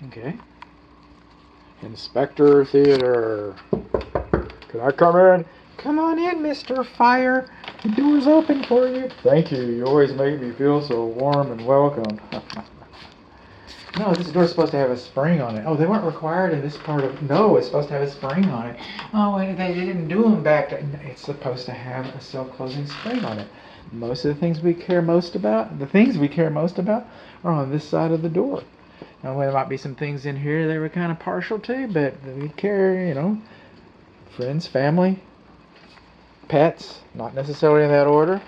Okay. Inspector Theater. Can I come in? Come on in, Mr. Fire. The door's open for you. Thank you. You always make me feel so warm and welcome. No, this door's supposed to have a spring on it. Oh, they weren't required in this part of... No, it's supposed to have a spring on it. Oh, wait, they didn't do them back to... It's supposed to have a self-closing spring on it. Most of the things we care most about, are on this side of the door. Now, there might be some things in here they were kind of partial to, but we care, you know, friends, family, pets, not necessarily in that order.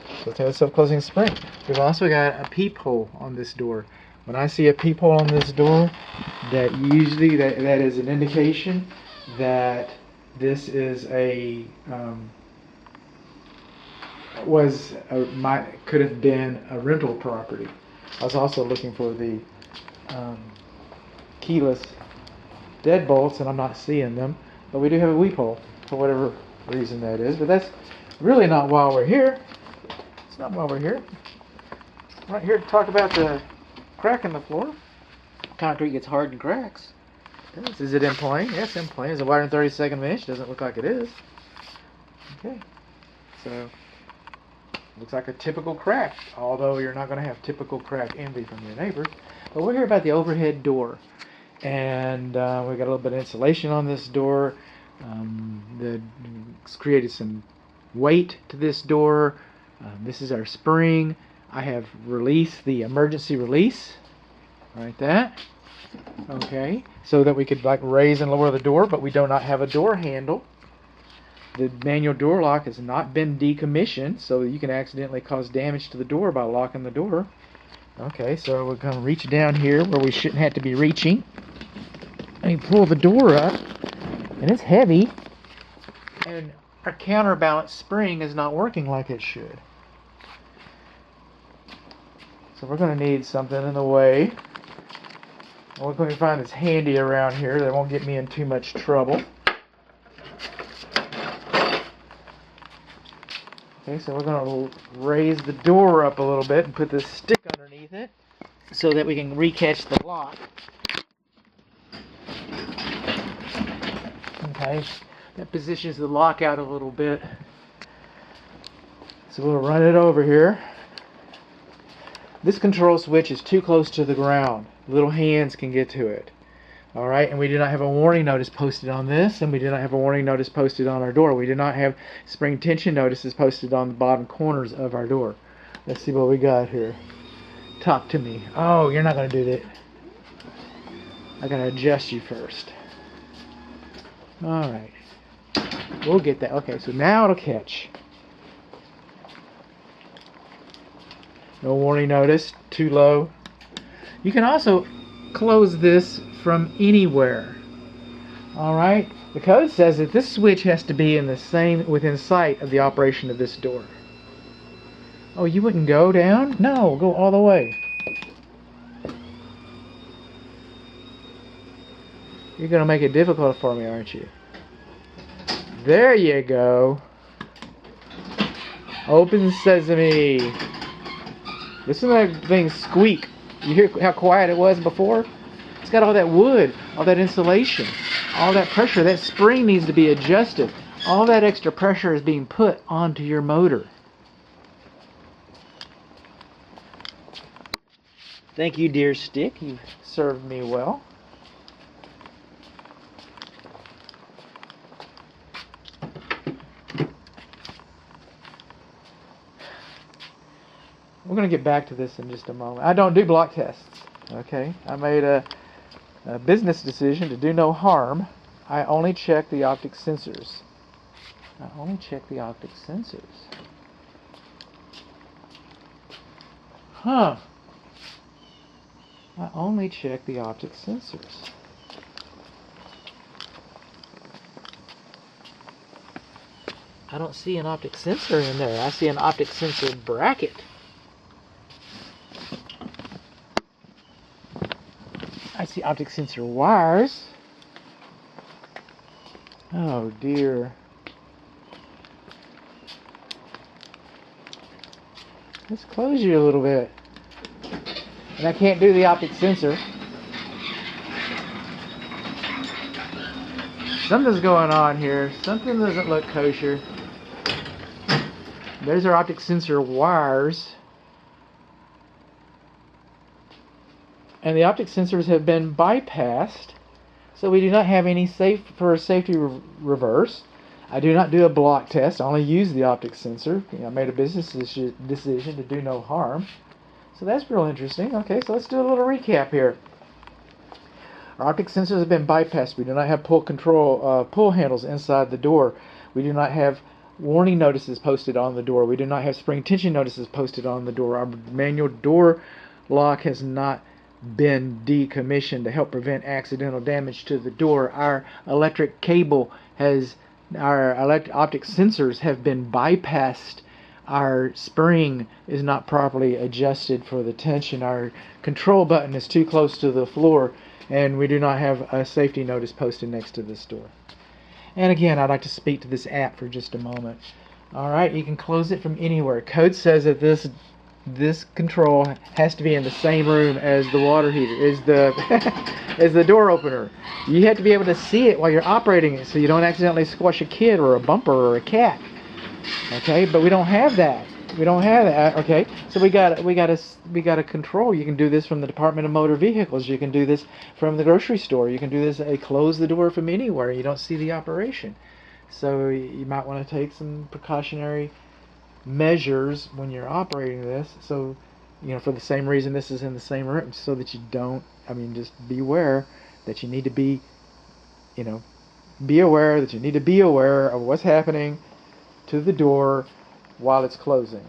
So let's have a self-closing spring. We've also got a peephole on this door. When I see a peephole on this door, that usually that is an indication that this is a could have been a rental property. I was also looking for the keyless deadbolts, and I'm not seeing them, but we do have a weep hole for whatever reason that is. But that's really not why we're here. It's not why we're here. We're not here to talk about the crack in the floor. Concrete gets hard and cracks. Is it in plane? Yes, in plane. Is it wider than 32nd of an inch? Doesn't look like it is. Okay, so looks like a typical crack, although you're not going to have typical crack envy from your neighbors. But we're here about the overhead door, and we've got a little bit of insulation on this door. It's created some weight to this door. This is our spring. I have released the emergency release, like that. Okay, so that we could like raise and lower the door, but we do not have a door handle. The manual door lock has not been decommissioned, so you can accidentally cause damage to the door by locking the door. Okay, so we're going to reach down here where we shouldn't have to be reaching. And you pull the door up, and it's heavy, and our counterbalance spring is not working like it should. So we're going to need something in the way. We're going to find this handy around here that won't get me in too much trouble. Okay, so we're going to raise the door up a little bit and put this stick underneath it so that we can recatch the lock. Okay, that positions the lock out a little bit. So we'll run it over here. This control switch is too close to the ground. Little hands can get to it. Alright, and we do not have a warning notice posted on this, and we do not have a warning notice posted on our door. We do not have spring tension notices posted on the bottom corners of our door. Let's see what we got here. Talk to me. Oh, you're not going to do that. I got to adjust you first. Alright. We'll get that. Okay, so now it'll catch. No warning notice. Too low. You can also close this from anywhere. Alright? The code says that this switch has to be within sight of the operation of this door. Oh, you wouldn't go down? No, go all the way. You're going to make it difficult for me, aren't you? There you go. Open sesame. Listen to that thing squeak. You hear how quiet it was before? It's got all that wood, all that insulation, all that pressure. That spring needs to be adjusted. All that extra pressure is being put onto your motor. Thank you, dear stick. You've served me well. We're going to get back to this in just a moment. I don't do block tests. Okay? I made a business decision to do no harm. I only check the optic sensors. I only check the optic sensors. Huh. I only check the optic sensors. I don't see an optic sensor in there. I see an optic sensor bracket. I see optic sensor wires. Oh dear. Let's close you a little bit. And I can't do the optic sensor. Something's going on here. Something doesn't look kosher. There's our optic sensor wires. And the optic sensors have been bypassed. So we do not have any safety reverse. I do not do a block test. I only use the optic sensor. I made a business decision to do no harm. So that's real interesting. Okay, so let's do a little recap here. Our optic sensors have been bypassed. We do not have pull handles inside the door. We do not have warning notices posted on the door. We do not have spring tension notices posted on the door. Our manual door lock has not been decommissioned to help prevent accidental damage to the door. Our electric cable our optic sensors have been bypassed. Our spring is not properly adjusted for the tension. Our control button is too close to the floor, and we do not have a safety notice posted next to this door. And again, I'd like to speak to this app for just a moment. Alright, you can close it from anywhere. Code says that this control has to be in the same room as the water heater, is the door opener. You have to be able to see it while you're operating it so you don't accidentally squash a kid or a bumper or a cat. Okay, but we don't have that. We don't have that. Okay, so we got a control. You can do this from the Department of Motor Vehicles. You can do this from the grocery store. You can do this. Close the door from anywhere. You don't see the operation. So you might want to take some precautionary measures when you're operating this. So, for the same reason this is in the same room, so that you don't. Just beware that you need to be, be aware that you need to be aware of what's happening to the door while it's closing.